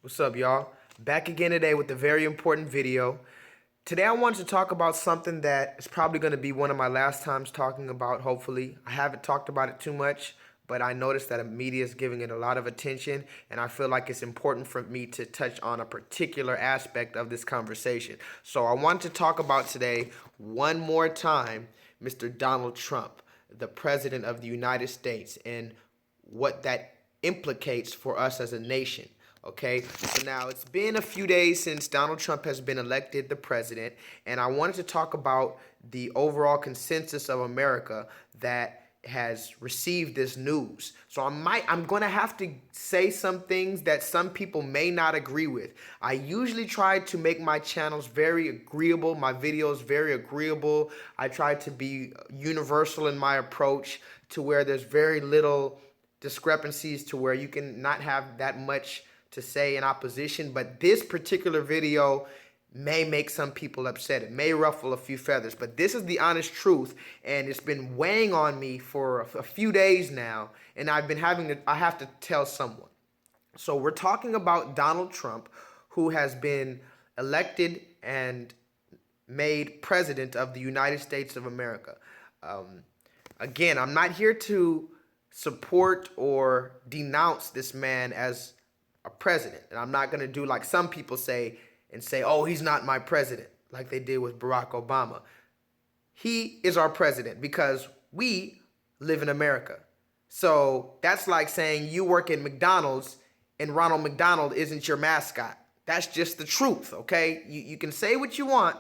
What's up, y'all? Back again today with a very important video. Today I wanted to talk about something that is probably going to be one of my last times talking about, hopefully. I haven't talked about it too much, but I noticed that the media is giving it a lot of attention, and I feel like it's important for me to touch on a particular aspect of this conversation. So I want to talk about today, one more time, Mr. Donald Trump, the President of the United States, and what that implicates for us as a nation. Okay, so now it's been a few days since Donald Trump has been elected the president, and I wanted to talk about the overall consensus of America that has received this news. So I'm going to have to say some things that some people may not agree with. I usually try to make my channels very agreeable, my videos very agreeable. I try to be universal in my approach to where there's very little discrepancies, to where you can not have that much to say in opposition, but this particular video may make some people upset. It may ruffle a few feathers, but this is the honest truth, and it's been weighing on me for a few days now, and I have to tell someone. So we're talking about Donald Trump, who has been elected and made president of the United States of America. Again, I'm not here to support or denounce this man as a president. And I'm not going to do like some people say and say, oh, he's not my president, like they did with Barack Obama. He is our president because we live in America. So that's like saying you work at McDonald's and Ronald McDonald isn't your mascot. That's just the truth, okay? You can say what you want,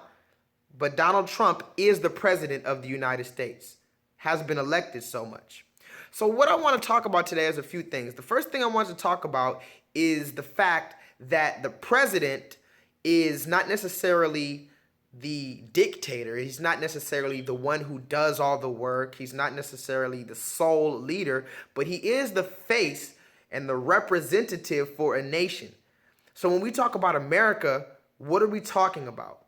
but Donald Trump is the president of the United States, has been elected so much. So what I want to talk about today is a few things. The first thing I want to talk about is the fact that the president is not necessarily the dictator. He's not necessarily the one who does all the work. He's not necessarily the sole leader, but he is the face and the representative for a nation. So when we talk about America, what are we talking about?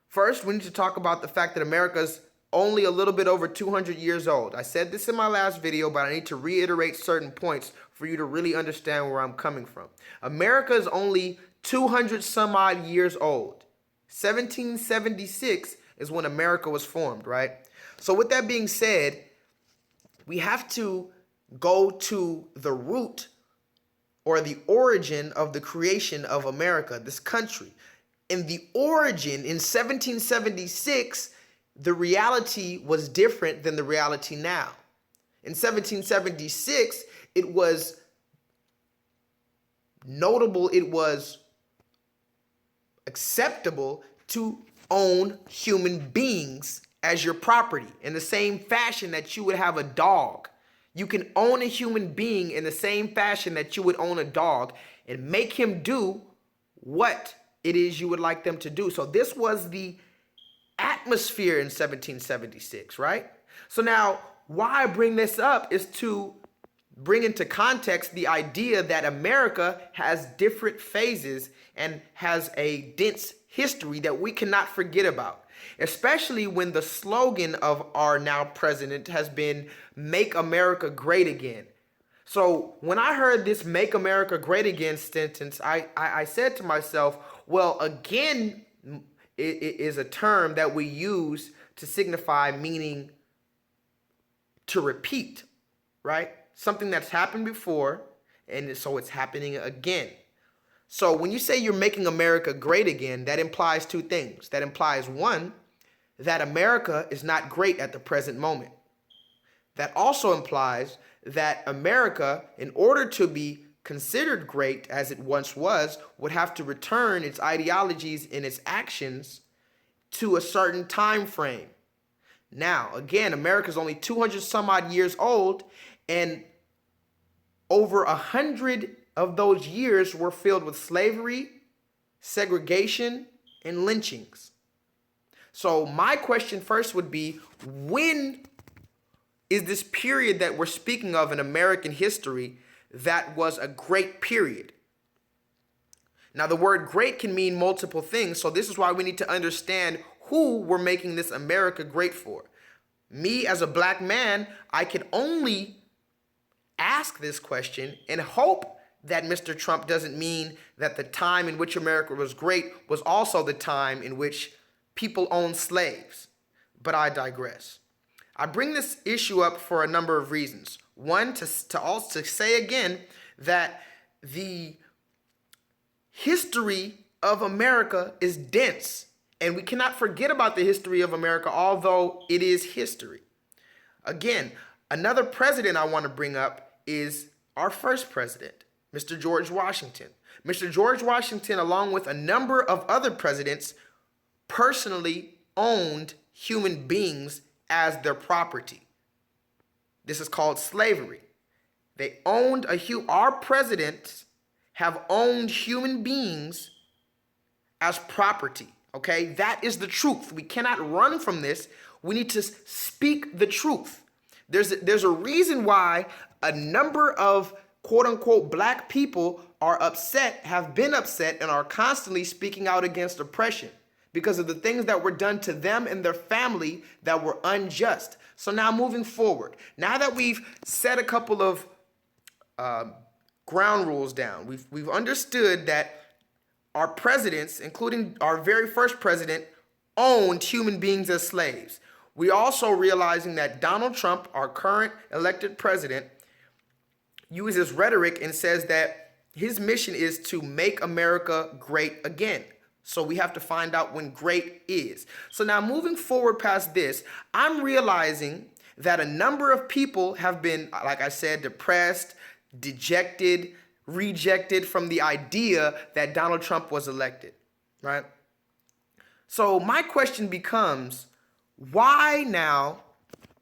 First, we need to talk about the fact that America's only a little bit over 200 years old. I said this in my last video, but I need to reiterate certain points for you to really understand where I'm coming from. America is only 200 some odd years old. 1776 is when America was formed, right? So with that being said, we have to go to the root or the origin of the creation of America, this country. In the origin, in 1776, the reality was different than the reality now. In 1776, it was notable, it was acceptable to own human beings as your property in the same fashion that you would have a dog. You can own a human being in the same fashion that you would own a dog and make him do what it is you would like them to do. So this was the atmosphere in 1776, right? So now, why I bring this up is to bring into context the idea that America has different phases and has a dense history that we cannot forget about, especially when the slogan of our now president has been "Make America Great Again." So when I heard this "Make America Great Again" sentence, I said to myself, well, again, it is a term that we use to signify meaning to repeat, right? Something that's happened before, and so it's happening again. So when you say you're making America great again, that implies two things. That implies, one, that America is not great at the present moment. That also implies that America, in order to be considered great as it once was, would have to return its ideologies and its actions to a certain time frame. Now, again, America's only 200 some odd years old, and over 100 of those years were filled with slavery, segregation, and lynchings. So my question first would be, when is this period that we're speaking of in American history that was a great period? Now, the word great can mean multiple things, so this is why we need to understand who we're making this America great for. Me, as a black man, I can only ask this question and hope that Mr. Trump doesn't mean that the time in which America was great was also the time in which people owned slaves. But I digress. I bring this issue up for a number of reasons. One, to say again that the history of America is dense, and we cannot forget about the history of America, although it is history. Again, another president I want to bring up is our first president, Mr. George Washington. Mr. George Washington, along with a number of other presidents, personally owned human beings as their property. This is called slavery. They owned our presidents have owned human beings as property. Okay, that is the truth. We cannot run from this. We need to speak the truth. There's a reason why a number of quote unquote black people are upset, have been upset, and are constantly speaking out against oppression because of the things that were done to them and their family that were unjust. So now moving forward, now that we've set a couple of ground rules down, we've understood that our presidents, including our very first president, owned human beings as slaves. We also realizing that Donald Trump, our current elected president, uses rhetoric and says that his mission is to make America great again. So we have to find out when great is. So now moving forward past this, I'm realizing that a number of people have been, like I said, depressed, dejected, rejected from the idea that Donald Trump was elected, right? So my question becomes, why now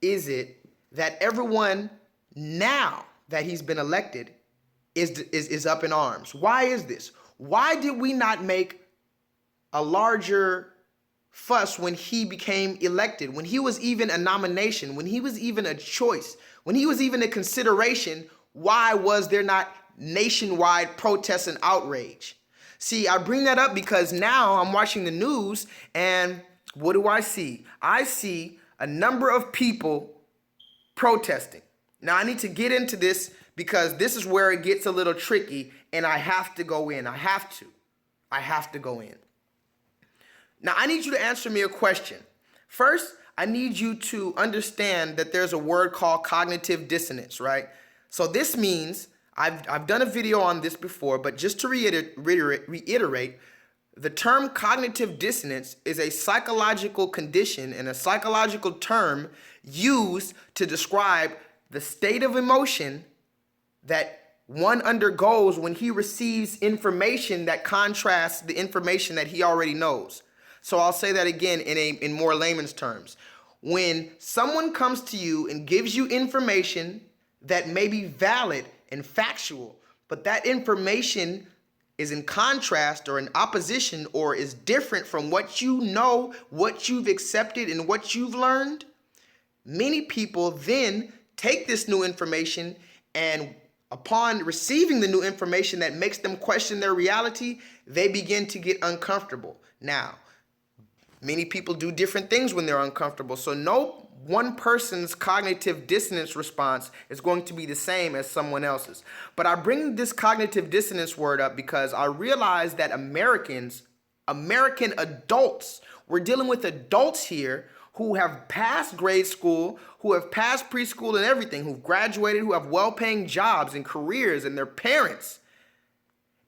is it that everyone now that he's been elected is up in arms? Why is this? Why did we not make a larger fuss when he became elected, when he was even a nomination, when he was even a choice, when he was even a consideration? Why was there not nationwide protests and outrage? See, I bring that up because now I'm watching the news, and what do I see? I see a number of people protesting. Now I need to get into this because this is where it gets a little tricky, and I have to go in. I have to go in. Now I need you to answer me a question. First, I need you to understand that there's a word called cognitive dissonance, right? So this means, I've done a video on this before, but just to reiterate, the term cognitive dissonance is a psychological condition and a psychological term used to describe the state of emotion that one undergoes when he receives information that contrasts the information that he already knows. So I'll say that again in more layman's terms. When someone comes to you and gives you information that may be valid and factual, but that information is in contrast or in opposition or is different from what you know, what you've accepted, and what you've learned, many people then take this new information, and upon receiving the new information that makes them question their reality, they begin to get uncomfortable. Now, many people do different things when they're uncomfortable, so no one person's cognitive dissonance response is going to be the same as someone else's. But I bring this cognitive dissonance word up because I realize that American adults, we're dealing with adults here who have passed grade school, who have passed preschool and everything, who've graduated, who have well-paying jobs and careers, and their parents.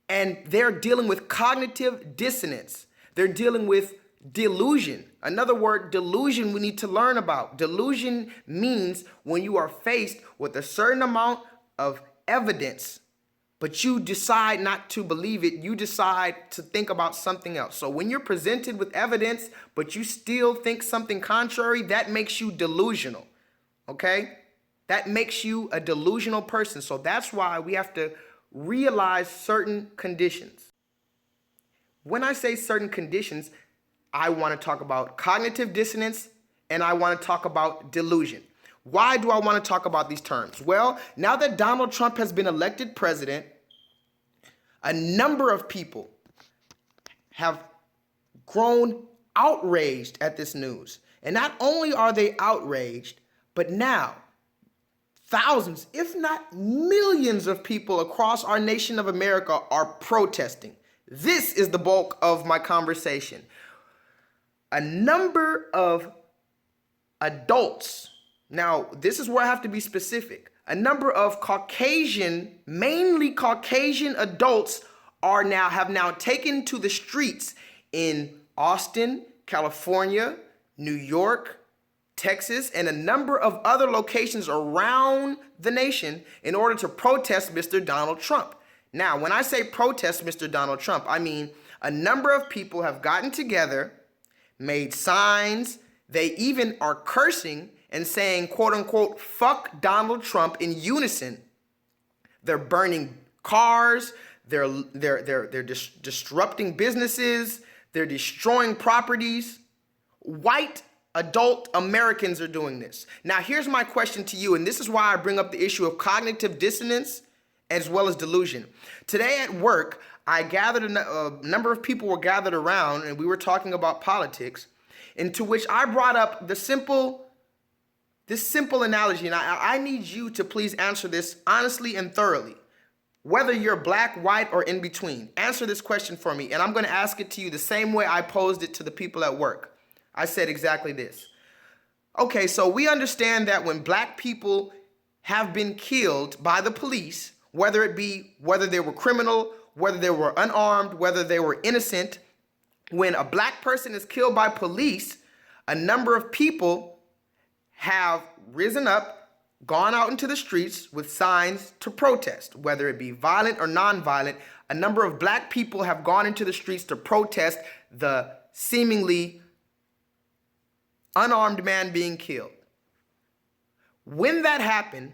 And they're dealing with cognitive dissonance. They're dealing with delusion. Another word, delusion, we need to learn about. Delusion means when you are faced with a certain amount of evidence, but you decide not to believe it. You decide to think about something else. So when you're presented with evidence, but you still think something contrary, that makes you delusional. Okay? That makes you a delusional person. So that's why we have to realize certain conditions. When I say certain conditions, I want to talk about cognitive dissonance and I want to talk about delusion. Why do I want to talk about these terms? Well, now that Donald Trump has been elected president, a number of people have grown outraged at this news. And not only are they outraged, but now thousands, if not millions of people across our nation of America are protesting. This is the bulk of my conversation. A number of adults, now this is where I have to be specific, a number of Caucasian, mainly Caucasian adults have now taken to the streets in Austin, California, New York, Texas, and a number of other locations around the nation in order to protest Mr. Donald Trump. Now, when I say protest Mr. Donald Trump, I mean a number of people have gotten together, made signs, they even are cursing and saying, quote unquote, fuck Donald Trump in unison. They're burning cars, they're disrupting businesses, they're destroying properties. White adult Americans are doing this. Now, here's my question to you, and this is why I bring up the issue of cognitive dissonance as well as delusion. Today at work, I gathered a number of people were gathered around, and we were talking about politics, into which I brought up this simple analogy, and I need you to please answer this honestly and thoroughly. Whether you're black, white, or in between, answer this question for me, and I'm going to ask it to you the same way I posed it to the people at work. I said exactly this. Okay, so we understand that when black people have been killed by the police, whether they were criminal, whether they were unarmed, whether they were innocent, when a black person is killed by police, a number of people have risen up, gone out into the streets with signs to protest, whether it be violent or nonviolent. A number of black people have gone into the streets to protest the seemingly unarmed man being killed. When that happened,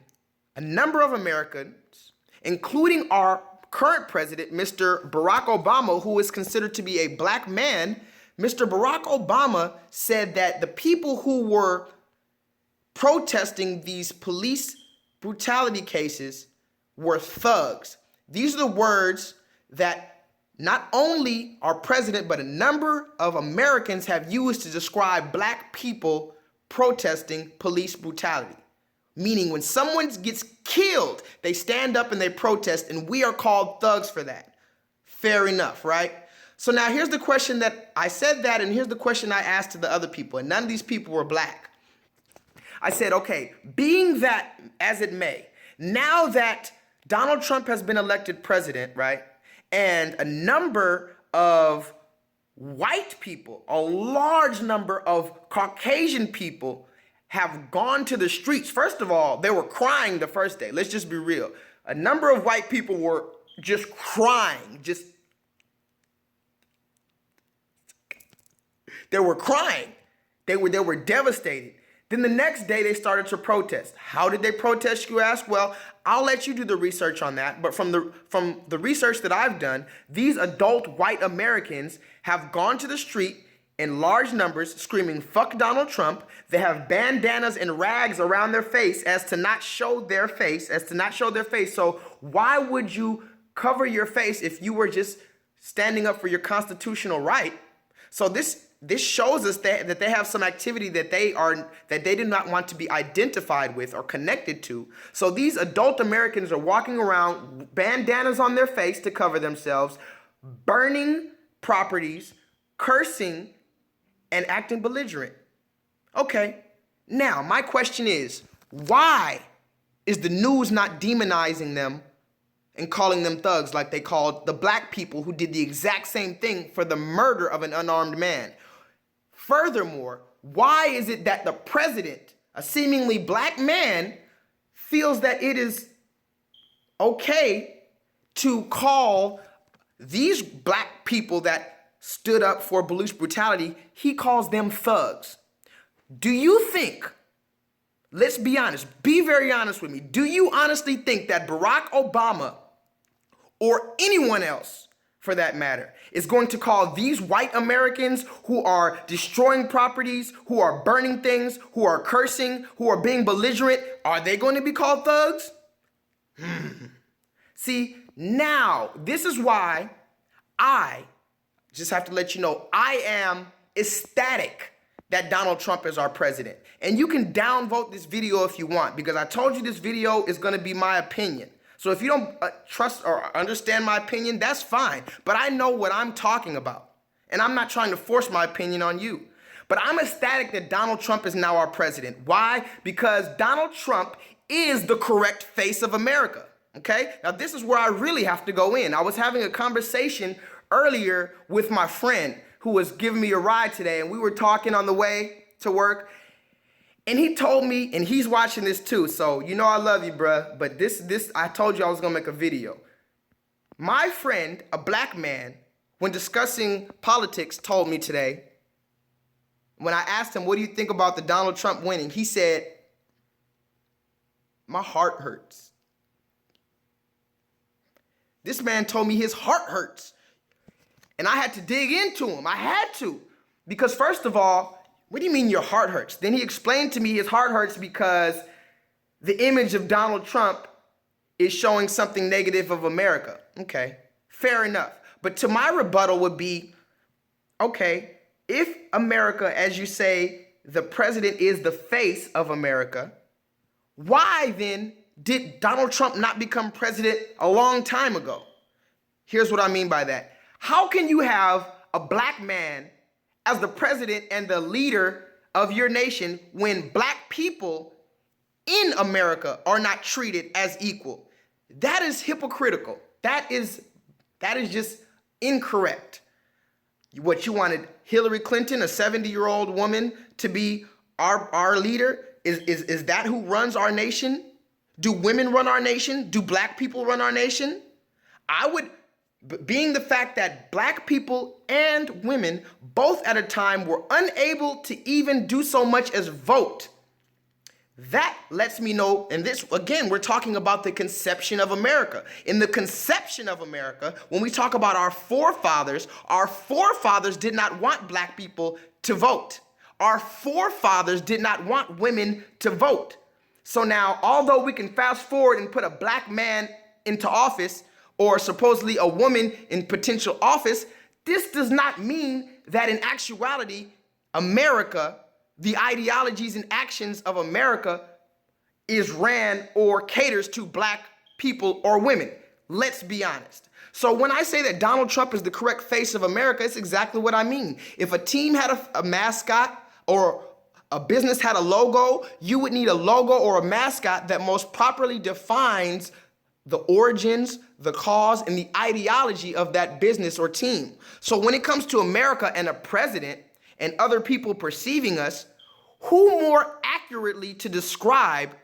a number of Americans, including our current president, Mr. Barack Obama, who is considered to be a black man, Mr. Barack Obama said that the people who were protesting these police brutality cases were thugs. These are the words that not only our president, but a number of Americans have used to describe black people protesting police brutality. Meaning when someone gets killed, they stand up and they protest, and we are called thugs for that. Fair enough, right? So now here's the question that I said that, and here's the question I asked to the other people, and none of these people were black. I said, okay, being that as it may, now that Donald Trump has been elected president, right, and a number of white people, a large number of Caucasian people have gone to the streets. First of all, they were crying the first day. Let's just be real. A number of white people were just crying, they were crying. They were devastated. Then the next day they started to protest. How did they protest, you ask? Well, I'll let you do the research on that. But from the research that I've done, these adult white Americans have gone to the street in large numbers screaming, fuck Donald Trump. They have bandanas and rags around their face as to not show their face, So why would you cover your face if you were just standing up for your constitutional right? So this shows us that they have some activity that they did not want to be identified with or connected to. So these adult Americans are walking around, bandanas on their face to cover themselves, burning properties, cursing, and acting belligerent. Okay, now my question is, why is the news not demonizing them and calling them thugs like they called the black people who did the exact same thing for the murder of an unarmed man? Furthermore, why is it that the president, a seemingly black man, feels that it is okay to call these black people that stood up for police brutality, he calls them thugs? Do you think, let's be honest, be very honest with me, do you honestly think that Barack Obama or anyone else, for that matter, is going to call these white Americans who are destroying properties, who are burning things, who are cursing, who are being belligerent, are they going to be called thugs? See, now, this is why I just have to let you know, I am ecstatic that Donald Trump is our president. And you can downvote this video if you want, because I told you this video is going to be my opinion. So if you don't trust or understand my opinion, that's fine. But I know what I'm talking about. And I'm not trying to force my opinion on you. But I'm ecstatic that Donald Trump is now our president. Why? Because Donald Trump is the correct face of America. Okay? Now, this is where I really have to go in. I was having a conversation earlier with my friend who was giving me a ride today, and we were talking on the way to work. And he told me, and he's watching this too, so you know I love you, bruh, but this I told you I was gonna make a video. My friend, a black man, when discussing politics, told me today, when I asked him, what do you think about the Donald Trump winning? He said, my heart hurts. This man told me his heart hurts. And I had to dig into him. I had to. Because first of all, what do you mean your heart hurts? Then he explained to me his heart hurts because the image of Donald Trump is showing something negative of America. Okay, fair enough. But to my rebuttal would be, okay, if America, as you say, the president is the face of America, why then did Donald Trump not become president a long time ago? Here's what I mean by that. How can you have a black man as the president and the leader of your nation when black people in America are not treated as equal? That is hypocritical. That is just incorrect. What, you wanted Hillary Clinton, a 70-year-old woman, to be our leader? Is that who runs our nation? Do women run our nation? Do black people run our nation? Being the fact that black people and women both at a time were unable to even do so much as vote, that lets me know, and this, again, we're talking about the conception of America. In the conception of America, when we talk about our forefathers did not want black people to vote. Our forefathers did not want women to vote. So now, although we can fast forward and put a black man into office, or supposedly a woman in potential office, this does not mean that in actuality, America, the ideologies and actions of America is ran or caters to black people or women. Let's be honest. So when I say that Donald Trump is the correct face of America, it's exactly what I mean. If a team had a mascot or a business had a logo, you would need a logo or a mascot that most properly defines the origins, the cause, and the ideology of that business or team. So when it comes to America and a president and other people perceiving us, who more accurately to describe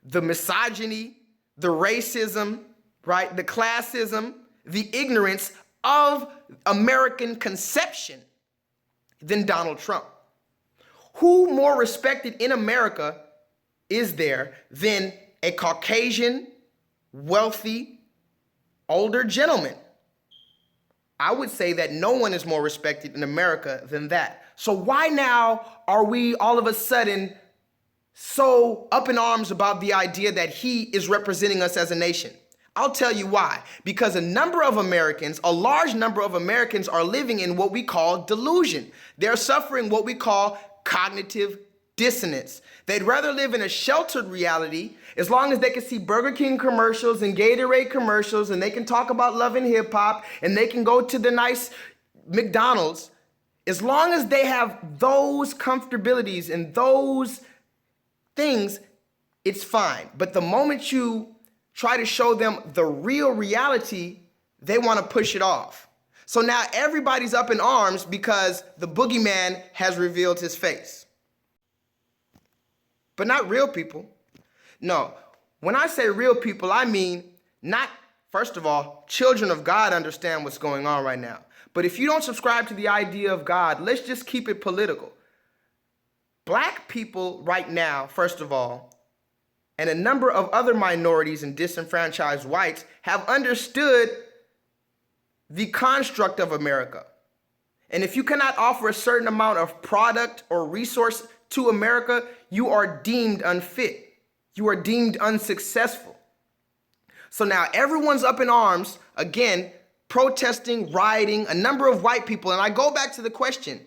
the misogyny, the racism, right, the classism, the ignorance of American conception than Donald Trump? Who more respected in America is there than a Caucasian, wealthy, older gentleman? I would say that no one is more respected in America than that. So why now are we all of a sudden so up in arms about the idea that he is representing us as a nation? I'll tell you why. Because a large number of Americans are living in what we call delusion. They're suffering what we call cognitive dissonance. They'd rather live in a sheltered reality as long as they can see Burger King commercials and Gatorade commercials, and they can talk about love and hip hop, and they can go to the nice McDonald's. As long as they have those comfortabilities and those things, it's fine. But the moment you try to show them the real reality, they want to push it off. So now everybody's up in arms because the boogeyman has revealed his face. But not real people. No, when I say real people, I mean not, first of all, children of God understand what's going on right now. But if you don't subscribe to the idea of God, let's just keep it political. Black people right now, first of all, and a number of other minorities and disenfranchised whites have understood the construct of America. And if you cannot offer a certain amount of product or resource to America, you are deemed unfit. You are deemed unsuccessful. So now everyone's up in arms, again, protesting, rioting, a number of white people. And I go back to the question,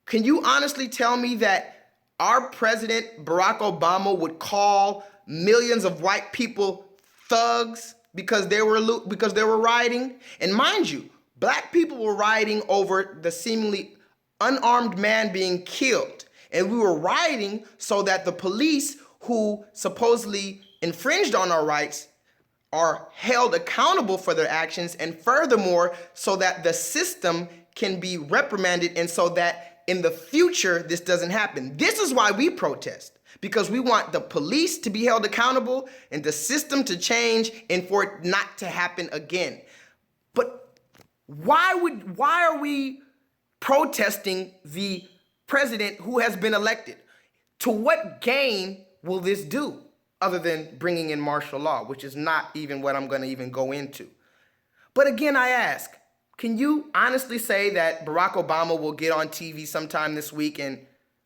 Can you honestly tell me that our president, Barack Obama, would call millions of white people thugs because they were rioting? And mind you, black people were rioting over the seemingly unarmed man being killed. And we were rioting so that the police who supposedly infringed on our rights are held accountable for their actions, and furthermore, so that the system can be reprimanded and so that in the future this doesn't happen. This is why we protest, because we want the police to be held accountable and the system to change and for it not to happen again. But why are we protesting the president who has been elected? To what gain will this do? Other than bringing in martial law, which is not even what I'm going to even go into. But again, I ask, can you honestly say that Barack Obama will get on TV sometime this week and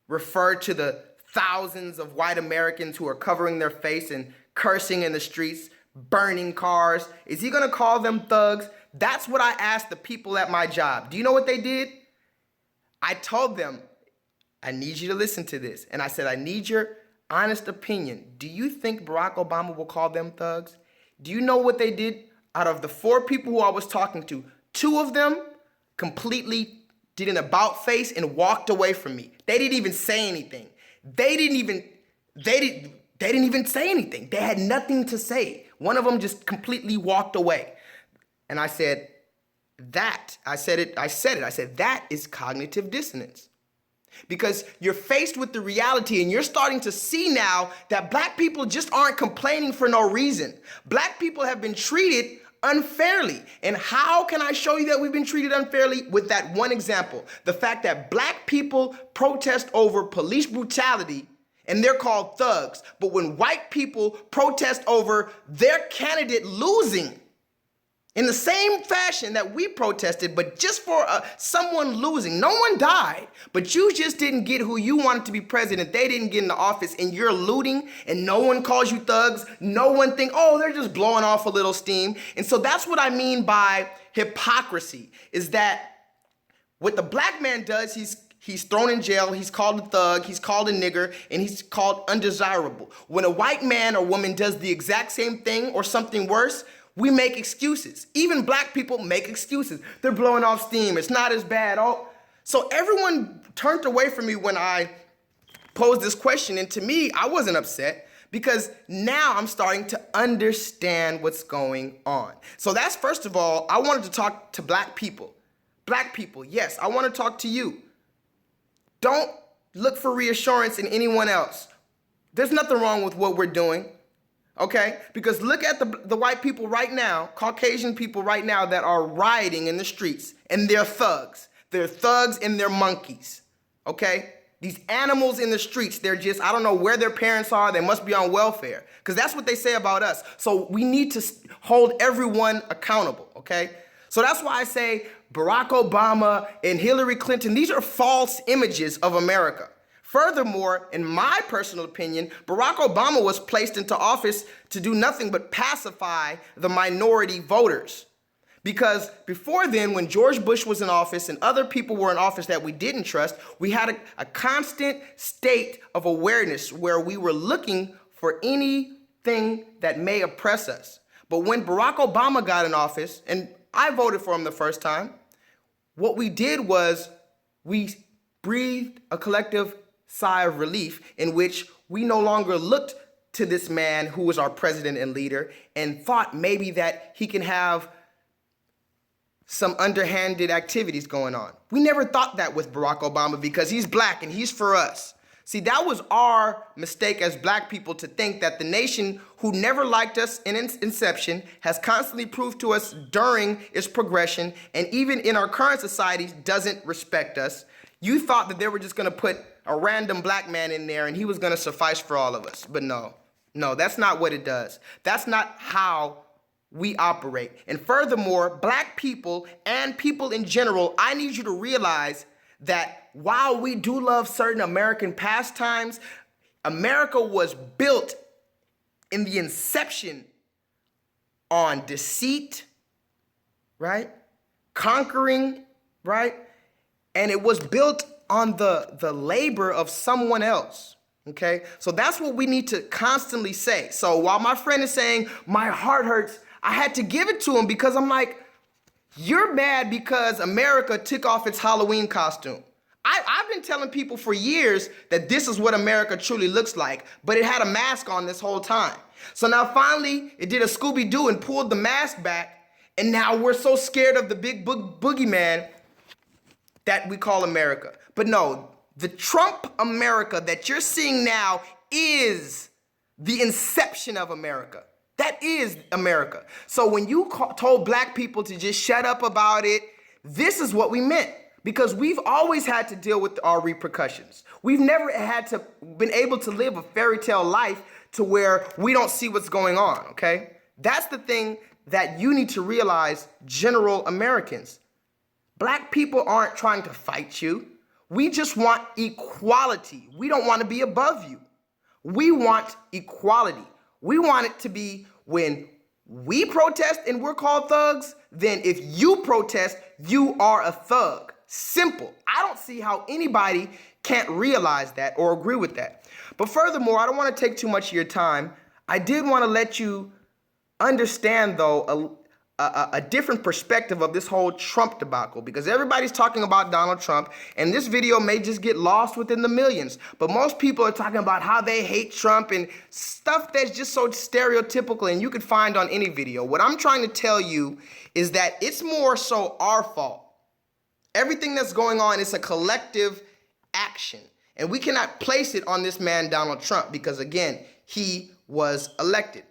refer to the thousands of white Americans who are covering their face and cursing in the streets, burning cars? Is he going to call them thugs? That's what I asked the people at my job. Do you know what they did? I told them, I need you to listen to this. And I said, I need your honest opinion. Do you think Barack Obama will call them thugs? Do you know what they did? Out of the 4 people who I was talking to, 2 of them completely did an about face and walked away from me. They didn't even say anything. They didn't even say anything. They had nothing to say. One of them just completely walked away. And I said, I said, that is cognitive dissonance. Because you're faced with the reality and you're starting to see now that black people just aren't complaining for no reason. Black people have been treated unfairly. And how can I show you that we've been treated unfairly? With that one example, the fact that black people protest over police brutality and they're called thugs. But when white people protest over their candidate losing, in the same fashion that we protested, but just for someone losing. No one died, but you just didn't get who you wanted to be president. They didn't get in the office and you're looting and no one calls you thugs. No one think, oh, they're just blowing off a little steam. And so that's what I mean by hypocrisy, is that what the black man does, he's thrown in jail, he's called a thug, he's called a nigger, and he's called undesirable. When a white man or woman does the exact same thing or something worse, we make excuses. Even black people make excuses. They're blowing off steam. It's not as bad. Oh, so everyone turned away from me when I posed this question. And to me, I wasn't upset because now I'm starting to understand what's going on. So that's, first of all, I wanted to talk to black people. Black people, yes, I want to talk to you. Don't look for reassurance in anyone else. There's nothing wrong with what we're doing. Okay? Because look at the white people right now, Caucasian people right now that are rioting in the streets, and they're thugs. They're thugs and they're monkeys. Okay? These animals in the streets, they're just, I don't know where their parents are. They must be on welfare. Because that's what they say about us. So we need to hold everyone accountable. Okay? So that's why I say Barack Obama and Hillary Clinton, these are false images of America. Furthermore, in my personal opinion, Barack Obama was placed into office to do nothing but pacify the minority voters. Because before then, when George Bush was in office and other people were in office that we didn't trust, we had a constant state of awareness where we were looking for anything that may oppress us. But when Barack Obama got in office, and I voted for him the first time, what we did was we breathed a collective sigh of relief in which we no longer looked to this man who was our president and leader and thought maybe that he can have some underhanded activities going on. We never thought that with Barack Obama because he's black and he's for us. See, that was our mistake as black people, to think that the nation who never liked us in its inception has constantly proved to us during its progression, and even in our current society doesn't respect us. You thought that they were just going to put a random black man in there and he was going to suffice for all of us. But no, that's not what it does. That's not how we operate. And furthermore, black people and people in general, I need you to realize that while we do love certain American pastimes, America was built in the inception on deceit, right? Conquering, right? And it was built on the labor of someone else. Okay, so that's what we need to constantly say. So while my friend is saying, my heart hurts, I had to give it to him because I'm like, you're mad because America took off its Halloween costume. I've been telling people for years that this is what America truly looks like, but it had a mask on this whole time. So now finally it did a Scooby-Doo and pulled the mask back, and now we're so scared of the big boogeyman that we call America. But no, the Trump America that you're seeing now is the inception of America. That is America. So when you told black people to just shut up about it, this is what we meant. Because we've always had to deal with our repercussions. We've never been able to live a fairy tale life to where we don't see what's going on, okay? That's the thing that you need to realize, general Americans. Black people aren't trying to fight you. We just want equality. We don't want to be above you. We want equality. We want it to be when we protest and we're called thugs, then if you protest, you are a thug. Simple. I don't see how anybody can't realize that or agree with that. But furthermore, I don't want to take too much of your time. I did want to let you understand, though, a different perspective of this whole Trump debacle, because everybody's talking about Donald Trump, and this video may just get lost within the millions. But most people are talking about how they hate Trump and stuff that's just so stereotypical and you could find on any video. What I'm trying to tell you is that it's more so our fault. Everything that's going on is a collective action, and we cannot place it on this man, Donald Trump, because again, he was elected.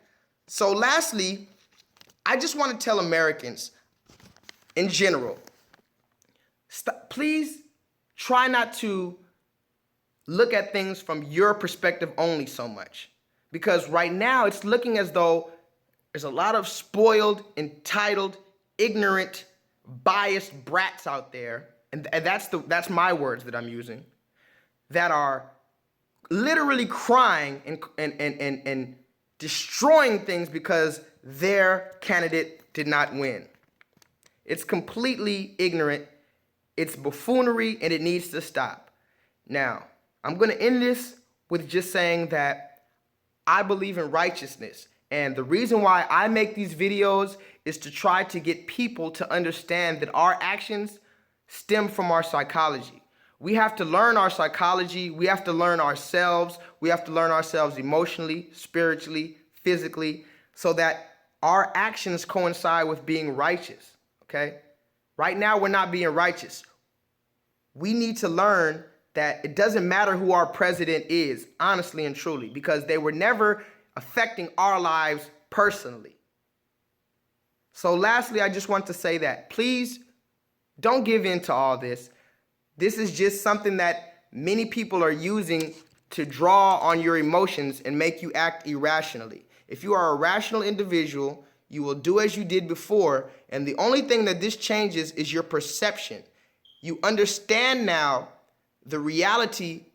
So lastly, I just want to tell Americans in general, please try not to look at things from your perspective only so much. Because right now it's looking as though there's a lot of spoiled, entitled, ignorant, biased brats out there, and that's my words that I'm using, that are literally crying and destroying things because their candidate did not win. It's completely ignorant, it's buffoonery, and it needs to stop. Now, I'm going to end this with just saying that I believe in righteousness. And the reason why I make these videos is to try to get people to understand that our actions stem from our psychology. We have to learn our psychology. We have to learn ourselves. We have to learn ourselves emotionally, spiritually, physically, so that our actions coincide with being righteous, okay? Right now, we're not being righteous. We need to learn that it doesn't matter who our president is, honestly and truly, because they were never affecting our lives personally. So lastly, I just want to say that please don't give in to all this. This is just something that many people are using to draw on your emotions and make you act irrationally. If you are a rational individual, you will do as you did before, and the only thing that this changes is your perception. You understand now the reality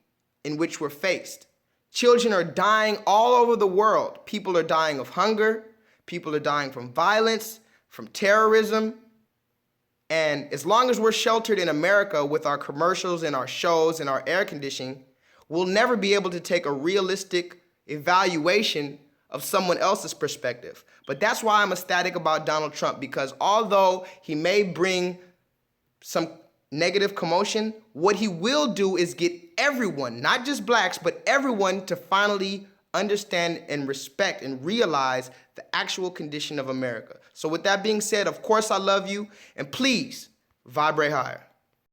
in which we're faced. Children are dying all over the world. People are dying of hunger. People are dying from violence, from terrorism. And as long as we're sheltered in America with our commercials and our shows and our air conditioning, we'll never be able to take a realistic evaluation of someone else's perspective. But that's why I'm ecstatic about Donald Trump, because although he may bring some negative commotion, what he will do is get everyone, not just blacks, but everyone to finally understand and respect and realize the actual condition of America. So with that being said, of course I love you, and please vibrate higher.